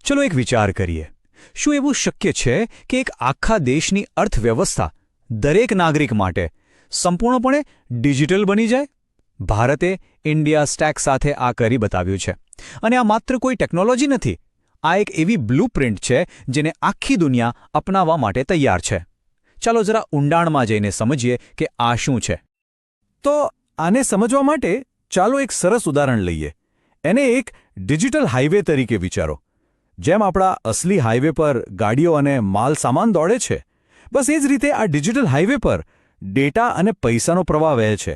ચલો એક વિચાર કરીએ. શું એવું શક્ય છે કે એક આખા દેશની અર્થવ્યવસ્થા દરેક નાગરિક માટે સંપૂર્ણપણે ડિજિટલ બની જાય? ભારતે ઇન્ડિયા સ્ટેક સાથે આ કરી બતાવ્યું છે. અને આ માત્ર કોઈ ટેકનોલોજી નથી. આ એક એવી બ્લુપ્રિન્ટ છે જેને આખી દુનિયા અપનાવવા માટે તૈયાર છે. ચાલો જરા ઊંડાણમાં જઈને સમજીએ કે આ શું છે. તો આને સમજવા માટે ચાલો એક સરસ ઉદાહરણ લઈએ. એને એક ડિજિટલ હાઈવે તરીકે વિચારો. જેમ આપણા અસલી હાઈવે પર ગાડીઓ અને માલ સામાન દોડે છે, બસ એ જ રીતે આ ડિજિટલ હાઈવે પર ડેટા અને પૈસાનો પ્રવાહ વહે છે.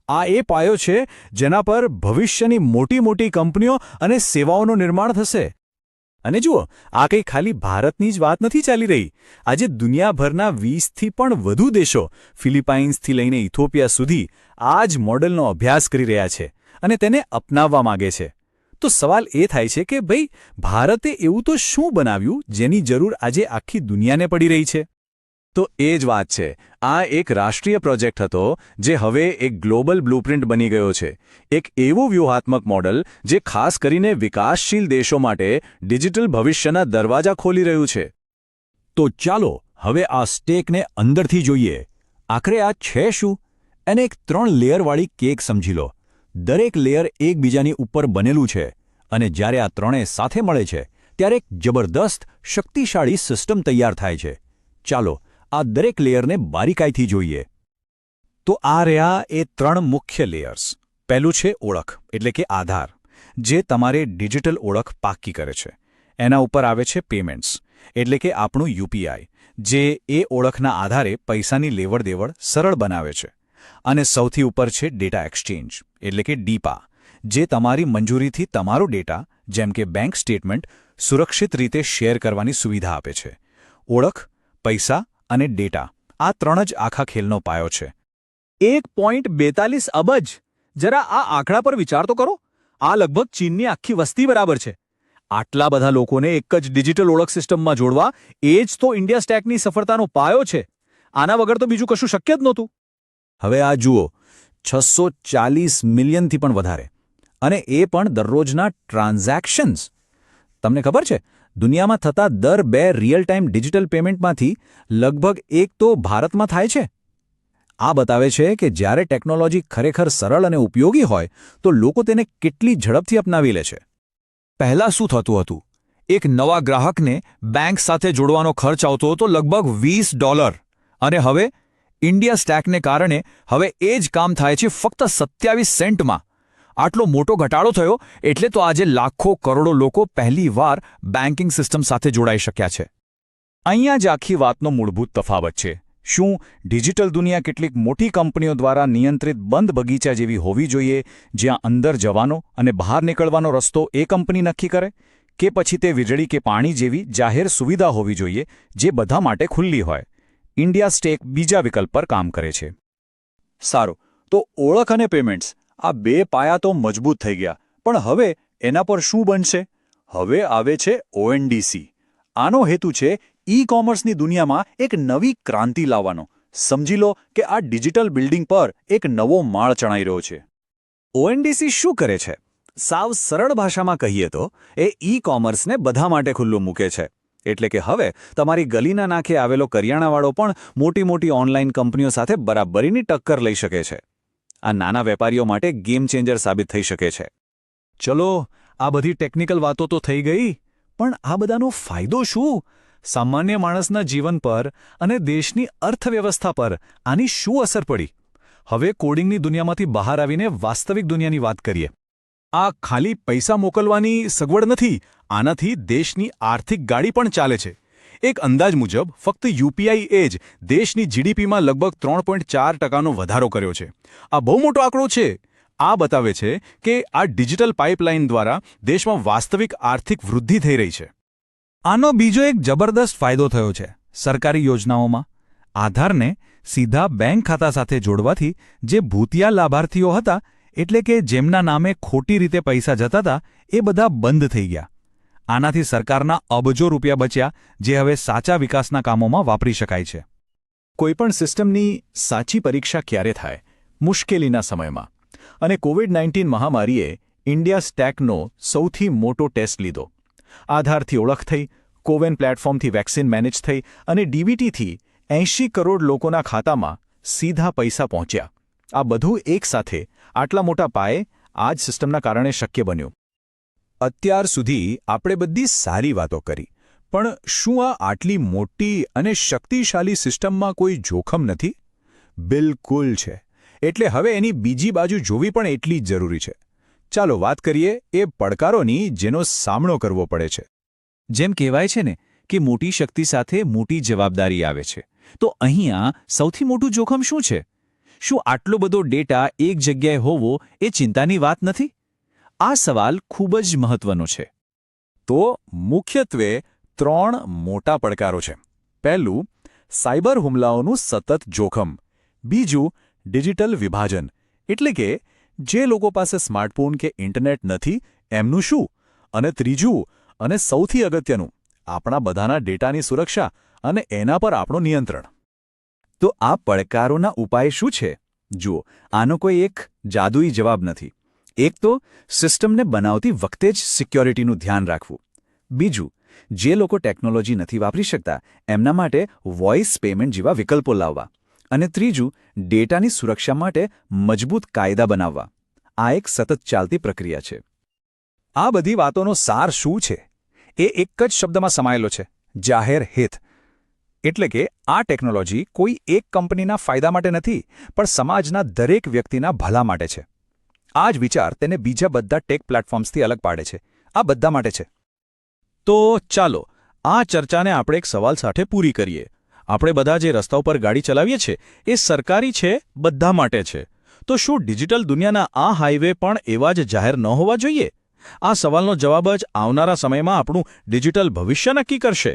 આ એ પાયો છે જેના પર ભવિષ્યની મોટી મોટી કંપનીઓ અને સેવાઓનું નિર્માણ થશે. અને જુઓ, આ કંઈ ખાલી ભારતની જ વાત નથી ચાલી રહી. આજે દુનિયાભરના 20થી પણ વધુ દેશો, ફિલિપાઇન્સથી લઈને ઇથોપિયા સુધી, આ જ મોડલનો અભ્યાસ કરી રહ્યા છે અને તેને અપનાવવા માગે છે. તો સવાલ એ થાય છે કે ભાઈ, ભારતે એવું તો શું બનાવ્યું જેની જરૂર આજે આખી દુનિયાને પડી રહી છે? તો એ જ વાત છે. આ એક રાષ્ટ્રીય પ્રોજેક્ટ હતો જે હવે એક ગ્લોબલ બ્લુપ્રિન્ટ બની ગયો છે. એક એવું વ્યૂહાત્મક મોડલ જે ખાસ કરીને વિકાસશીલ દેશો માટે ડિજિટલ ભવિષ્યના દરવાજા ખોલી રહ્યું છે. તો ચાલો હવે આ સ્ટેકને અંદરથી જોઈએ. આખરે આ છે શું? એને એક 3 લેયરવાળી કેક સમજી લો. દરેક લેયર એકબીજાની ઉપર બનેલું છે અને જ્યારે આ ત્રણેય સાથે મળે છે ત્યારે એક જબરદસ્ત શક્તિશાળી સિસ્ટમ તૈયાર થાય છે. ચાલો આ દરેક લેયરને બારીકાઈથી જોઈએ. તો આ રહ્યા એ 3 મુખ્ય લેયર્સ. પહેલું છે ઓળખ, એટલે કે આધાર, જે તમારે ડિજિટલ ઓળખ પાક્કી કરે છે. એના ઉપર આવે છે પેમેન્ટ્સ, એટલે કે આપણું યુપીઆઈ, જે એ ઓળખના આધારે પૈસાની લેવડ-દેવડ સરળ બનાવે છે. અને સૌથી ઉપર છે ડેટા એક્સચેન્જ, એટલે કે ડીપા, જે તમારી મંજૂરીથી તમારો ડેટા, જેમ કે બેંક સ્ટેટમેન્ટ, સુરક્ષિત રીતે શેર કરવાની સુવિધા આપે છે. ઓળખ, પૈસા અને ડેટા, આ 3 જ આખા ખેલનો પાયો છે. 1.42 અબજ! જરા આ આંકડા પર વિચાર તો કરો. આ લગભગ ચીનની આખી વસ્તી બરાબર છે. આટલા બધા લોકોને એક જ ડિજિટલ ઓળખ સિસ્ટમમાં જોડવા, એ જ તો ઇન્ડિયા સ્ટેકની સફળતાનો પાયો છે. આના વગર તો બીજું કશું શક્ય જ નહોતું. હવે આ જુઓ, 640 મિલિયનથી પણ વધારે, અને એ પણ દરરોજના ટ્રાન્ઝેક્શન્સ. તમને ખબર છે, દુનિયામાં થતા દર 2 રિયલ ટાઈમ ડિજિટલ પેમેન્ટમાંથી લગભગ 1 તો ભારતમાં થાય છે. આ બતાવે છે કે જ્યારે ટેકનોલોજી ખરેખર સરળ અને ઉપયોગી હોય તો લોકો તેને કેટલી ઝડપથી અપનાવી લે છે. પહેલાં શું થતું હતું? એક નવા ગ્રાહકને બેંક સાથે જોડવાનો ખર્ચ આવતો હતો લગભગ $20, અને હવે ઇન્ડિયા સ્ટેકને કારણે હવે એ જ કામ થાય છે ફક્ત 27 સેન્ટમાં. આટલો મોટો ઘટાડો થયો એટલે તો આજે લાખો કરોડો લોકો પહેલીવાર બેન્કિંગ સિસ્ટમ સાથે જોડાઈ શક્યા છે. અહીંયા જ આખી વાતનો મૂળભૂત તફાવત છે. શું ડિજિટલ દુનિયા કેટલીક મોટી કંપનીઓ દ્વારા નિયંત્રિત બંધ બગીચા જેવી હોવી જોઈએ, જ્યાં અંદર જવાનો અને બહાર નીકળવાનો રસ્તો એ કંપની નક્કી કરે? કે પછી તે વીજળી કે પાણી જેવી જાહેર સુવિધા હોવી જોઈએ જે બધા માટે ખુલ્લી હોય? ઇન્ડિયા સ્ટેક બીજા વિકલ્પ પર કામ કરે છે. સારું, તો ઓળખ અને પેમેન્ટ્સ, આ 2 પાયા તો મજબૂત થઈ ગયા, પણ હવે એના પર શું બનશે? હવે આવે છે ONDC. આનો હેતુ છે ઈ કોમર્સની દુનિયામાં એક નવી ક્રાંતિ લાવવાનો. સમજી લો કે આ ડિજિટલ બિલ્ડિંગ પર એક નવો માળ ચણાઈ રહ્યો છે. ONDC શું કરે છે? સાવ સરળ ભાષામાં કહીએ તો એ ઈ કોમર્સને બધા માટે ખુલ્લું મૂકે છે. એટલે કે હવે તમારી ગલીના નાખે આવેલો કરિયાણાવાળો પણ મોટી મોટી ઓનલાઈન કંપનીઓ સાથે બરાબરીની ટક્કર લઈ શકે છે. આ નાના વેપારીઓ માટે ગેમ ચેન્જર સાબિત થઈ શકે છે. ચલો, આ બધી ટેકનિકલ વાતો તો થઈ ગઈ, પણ આ બધાનો ફાયદો શું? સામાન્ય માણસના જીવન પર અને દેશની અર્થવ્યવસ્થા પર આની શું અસર પડી? હવે કોડિંગની દુનિયામાંથી બહાર આવીને વાસ્તવિક દુનિયાની વાત કરીએ. આ ખાલી પૈસા મોકલવાની સગવડ નથી. આનાથી દેશની આર્થિક ગાડી પણ ચાલે છે. એક અંદાજ મુજબ ફક્ત યુપીઆઈ એ જ દેશની જીડીપીમાં લગભગ 3.4% વધારો કર્યો છે. આ બહુ મોટો આંકડો છે. આ બતાવે છે કે આ ડિજિટલ પાઇપલાઇન દ્વારા દેશમાં વાસ્તવિક આર્થિક વૃદ્ધિ થઈ રહી છે. આનો બીજો એક જબરદસ્ત ફાયદો થયો છે સરકારી યોજનાઓમાં. આધારને સીધા બેંક ખાતા સાથે જોડવાથી જે ભૂતિયા લાભાર્થીઓ હતા, એટલે કે જેમના નામે ખોટી રીતે પૈસા જતા હતા, એ બધા બંધ થઈ ગયા. આનાથી સરકારના અબજો રૂપિયા બચ્યા, જે હવે સાચા વિકાસના કામોમાં વાપરી શકાય છે. કોઈપણ સિસ્ટમની સાચી પરીક્ષા ક્યારે થાય? મુશ્કેલીના સમયમાં. અને કોવિડ-19 મહામારીએ ઇન્ડિયા સ્ટેકનો સૌથી મોટો ટેસ્ટ લીધો. આધારથી ઓળખ થઈ, કોવેન પ્લેટફોર્મથી વેક્સિન મેનેજ થઈ અને ડીબીટીથી 80 કરોડ લોકોના ખાતામાં સીધા પૈસા પહોંચ્યા. આ બધું એકસાથે આટલા મોટા પાયે આ જ સિસ્ટમના કારણે શક્ય બન્યું. અત્યાર સુધી આપણે બધી સારી વાતો કરી, પણ શું આ આટલી મોટી અને શક્તિશાળી સિસ્ટમમાં કોઈ જોખમ નથી? બિલકુલ છે. એટલે હવે એની બીજી બાજુ જોવી પણ એટલી જ જરૂરી છે. ચાલો વાત કરીએ એ પડકારોની જેનો સામનો કરવો પડે છે. જેમ કહેવાય છે ને કે મોટી શક્તિ સાથે મોટી જવાબદારી આવે છે, તો અહીંયા સૌથી મોટું જોખમ શું છે? શું આટલો બધો ડેટા એક જગ્યાએ હોવો એ ચિંતાની વાત નથી? આ સવાલ ખૂબ જ મહત્વનો છે. તો મુખ્યત્વે 3 મોટા પડકારો છે. પહેલું, સાયબર હુમલાઓનું સતત જોખમ. બીજું, ડિજિટલ વિભાજન, એટલે કે જે લોકો પાસે સ્માર્ટફોન કે ઇન્ટરનેટ નથી એમનું શું? અને ત્રીજું, અને સૌથી અગત્યનું, આપણા બધાના ડેટાની સુરક્ષા અને એના પર આપણું નિયંત્રણ. તો આ પડકારોના ઉપાય શું છે? જુઓ, આનો કોઈ એક જાદુઈ જવાબ નથી. એક તો સિસ્ટમને બનાવતી વખતે જ સિક્યોરિટીનું ધ્યાન રાખવું. બીજું, જે લોકો ટેકનોલોજી નથી વાપરી શકતા એમના માટે વોઇસ પેમેન્ટ જેવા વિકલ્પો લાવવા. અને ત્રીજું, ડેટાની સુરક્ષા માટે મજબૂત કાયદા બનાવવા. આ એક સતત ચાલતી પ્રક્રિયા છે. આ બધી વાતોનો સાર શું છે? એ એક જ શબ્દમાં સમાયેલો છે: જાહેર હિત. એટલે કે આ ટેકનોલોજી કોઈ એક કંપનીના ફાયદા માટે નથી, પણ સમાજના દરેક વ્યક્તિના ભલા માટે છે. આ જ વિચાર તેને બીજા બધા ટેક પ્લેટફોર્મ્સથી અલગ પાડે છે. આ બધા માટે છે. તો ચાલો આ ચર્ચાને આપણે એક સવાલ સાથે પૂરી કરીએ. આપણે બધા જે રસ્તા ઉપર ગાડી ચલાવીએ છીએ એ સરકારી છે, બધા માટે છે. તો શું ડિજિટલ દુનિયાના આ હાઈવે પણ એવા જ જાહેર ન હોવા જોઈએ? આ સવાલનો જવાબ જ આવનારા સમયમાં આપણું ડિજિટલ ભવિષ્ય નક્કી કરશે.